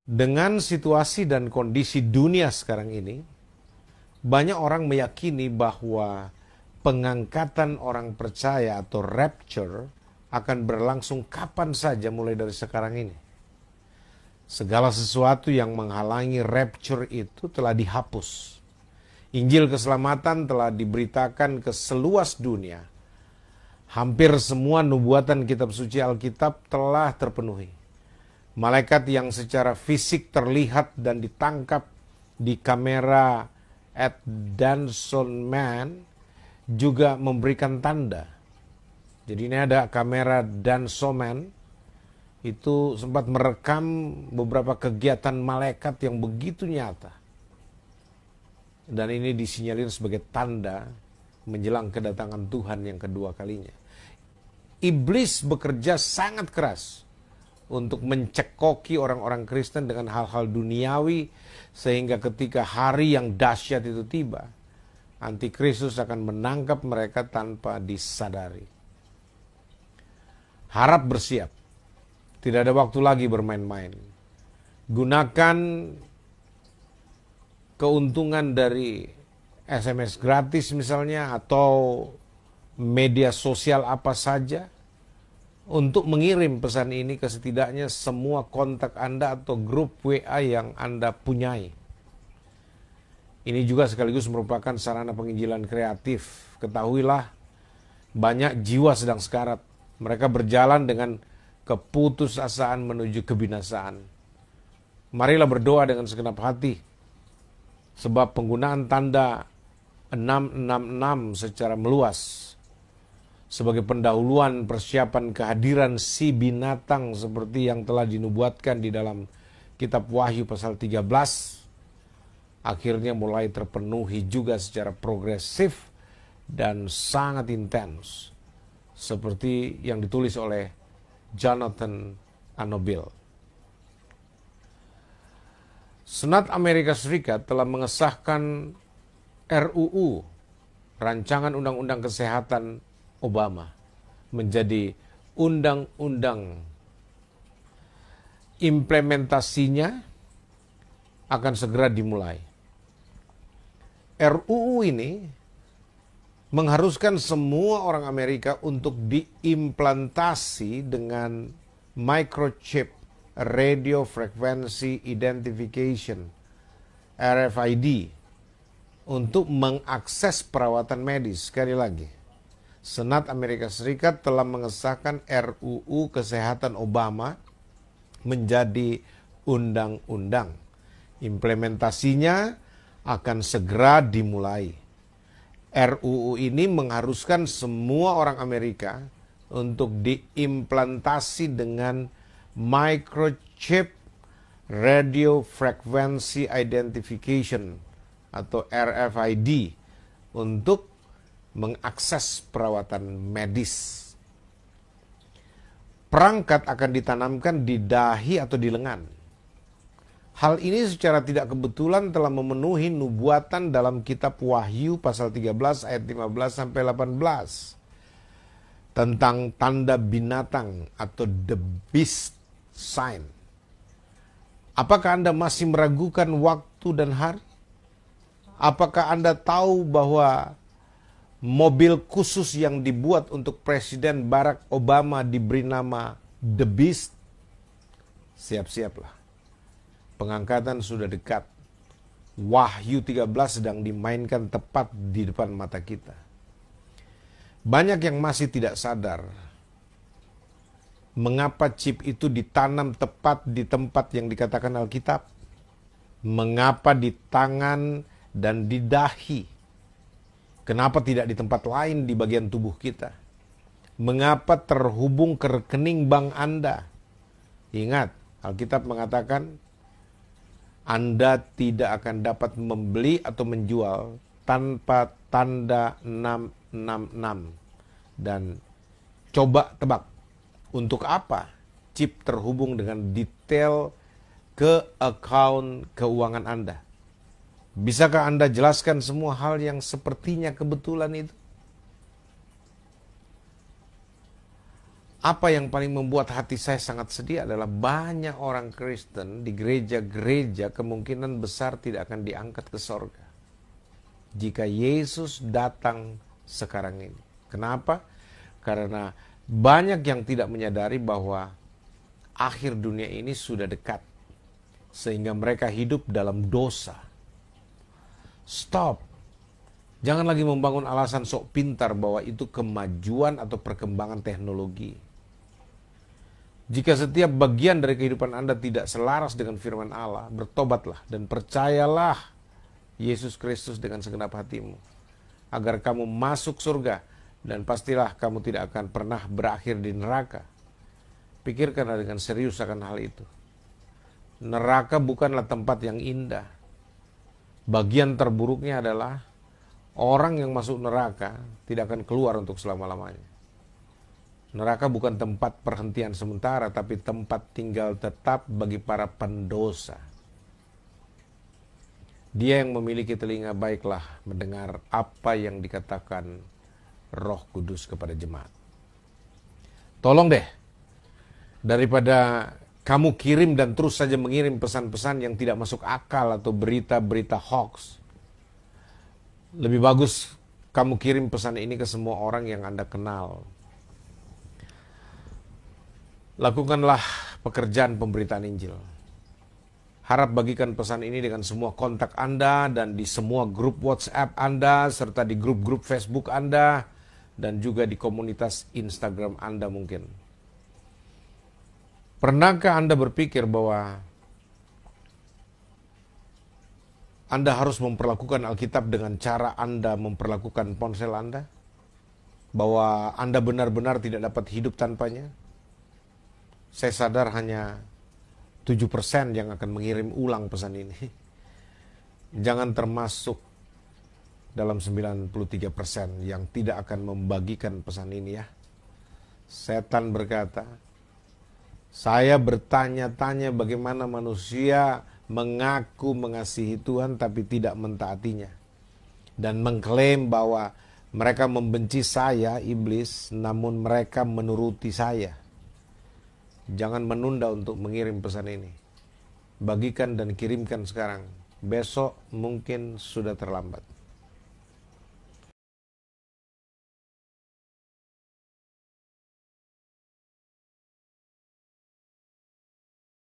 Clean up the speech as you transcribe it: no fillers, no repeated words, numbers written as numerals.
Dengan situasi dan kondisi dunia sekarang ini, banyak orang meyakini bahwa pengangkatan orang percaya atau rapture akan berlangsung kapan saja mulai dari sekarang ini. Segala sesuatu yang menghalangi rapture itu telah dihapus. Injil keselamatan telah diberitakan ke seluas dunia. Hampir semua nubuatan kitab suci Alkitab telah terpenuhi. Malaikat yang secara fisik terlihat dan ditangkap di kamera at Danson juga memberikan tanda. Jadi ini ada kamera Danson itu sempat merekam beberapa kegiatan malaikat yang begitu nyata. Dan ini disinyalir sebagai tanda menjelang kedatangan Tuhan yang kedua kalinya. Iblis bekerja sangat keras untuk mencekoki orang-orang Kristen dengan hal-hal duniawi, sehingga ketika hari yang dahsyat itu tiba, Antikristus akan menangkap mereka tanpa disadari. Harap bersiap, tidak ada waktu lagi bermain-main. Gunakan keuntungan dari SMS gratis misalnya, atau media sosial apa saja, untuk mengirim pesan ini ke setidaknya semua kontak Anda atau grup WA yang Anda punyai. Ini juga sekaligus merupakan sarana penginjilan kreatif. Ketahuilah, banyak jiwa sedang sekarat. Mereka berjalan dengan keputusasaan menuju kebinasaan. Marilah berdoa dengan segenap hati, sebab penggunaan tanda 666 secara meluas sebagai pendahuluan persiapan kehadiran si binatang seperti yang telah dinubuatkan di dalam kitab Wahyu pasal 13, akhirnya mulai terpenuhi juga secara progresif dan sangat intens, seperti yang ditulis oleh Jonathan Anobil. Senat Amerika Serikat telah mengesahkan RUU, Rancangan Undang-Undang Kesehatan Obama, menjadi undang-undang. Implementasinya akan segera dimulai. RUU ini mengharuskan semua orang Amerika untuk diimplantasi dengan microchip radio frequency identification RFID untuk mengakses perawatan medis. Sekali lagi, Senat Amerika Serikat telah mengesahkan RUU Kesehatan Obama menjadi undang-undang. Implementasinya akan segera dimulai. RUU ini mengharuskan semua orang Amerika untuk diimplantasi dengan microchip radio frequency identification atau RFID untuk mengakses perawatan medis. Perangkat akan ditanamkan di dahi atau di lengan. Hal ini secara tidak kebetulan telah memenuhi nubuatan dalam kitab Wahyu pasal 13 ayat 15 sampai 18 tentang tanda binatang atau the beast sign. Apakah Anda masih meragukan waktu dan hari? Apakah Anda tahu bahwa mobil khusus yang dibuat untuk Presiden Barack Obama diberi nama The Beast? Siap-siaplah. Pengangkatan sudah dekat. Wahyu 13 sedang dimainkan tepat di depan mata kita. Banyak yang masih tidak sadar mengapa chip itu ditanam tepat di tempat yang dikatakan Alkitab. Mengapa di tangan dan di dahi? Kenapa tidak di tempat lain di bagian tubuh kita? Mengapa terhubung ke rekening bank Anda? Ingat, Alkitab mengatakan Anda tidak akan dapat membeli atau menjual tanpa tanda 666. Dan coba tebak, untuk apa chip terhubung dengan detail ke account keuangan Anda? Bisakah Anda jelaskan semua hal yang sepertinya kebetulan itu? Apa yang paling membuat hati saya sangat sedih adalah banyak orang Kristen di gereja-gereja kemungkinan besar tidak akan diangkat ke sorga jika Yesus datang sekarang ini. Kenapa? Karena banyak yang tidak menyadari bahwa akhir dunia ini sudah dekat, sehingga mereka hidup dalam dosa. Stop. Jangan lagi membangun alasan sok pintar bahwa itu kemajuan atau perkembangan teknologi. Jika setiap bagian dari kehidupan Anda tidak selaras dengan firman Allah, bertobatlah dan percayalah Yesus Kristus dengan segenap hatimu, agar kamu masuk surga, dan pastilah kamu tidak akan pernah berakhir di neraka. Pikirkanlah dengan serius akan hal itu. Neraka bukanlah tempat yang indah. Bagian terburuknya adalah orang yang masuk neraka tidak akan keluar untuk selama-lamanya. Neraka bukan tempat perhentian sementara, tapi tempat tinggal tetap bagi para pendosa. Dia yang memiliki telinga baiklah mendengar apa yang dikatakan Roh Kudus kepada jemaat. Tolong deh, daripada kamu kirim dan terus saja mengirim pesan-pesan yang tidak masuk akal atau berita-berita hoax, lebih bagus kamu kirim pesan ini ke semua orang yang Anda kenal. Lakukanlah pekerjaan pemberitaan Injil. Harap bagikan pesan ini dengan semua kontak Anda dan di semua grup WhatsApp Anda, serta di grup-grup Facebook Anda, dan juga di komunitas Instagram Anda mungkin. Pernahkah Anda berpikir bahwa Anda harus memperlakukan Alkitab dengan cara Anda memperlakukan ponsel Anda? Bahwa Anda benar-benar tidak dapat hidup tanpanya? Saya sadar hanya 7% yang akan mengirim ulang pesan ini. Jangan termasuk dalam 93% yang tidak akan membagikan pesan ini ya. Setan berkata, saya bertanya-tanya bagaimana manusia mengaku mengasihi Tuhan tapi tidak mentaatinya. Dan mengklaim bahwa mereka membenci saya, iblis, namun mereka menuruti saya. Jangan menunda untuk mengirim pesan ini. Bagikan dan kirimkan sekarang. Besok mungkin sudah terlambat.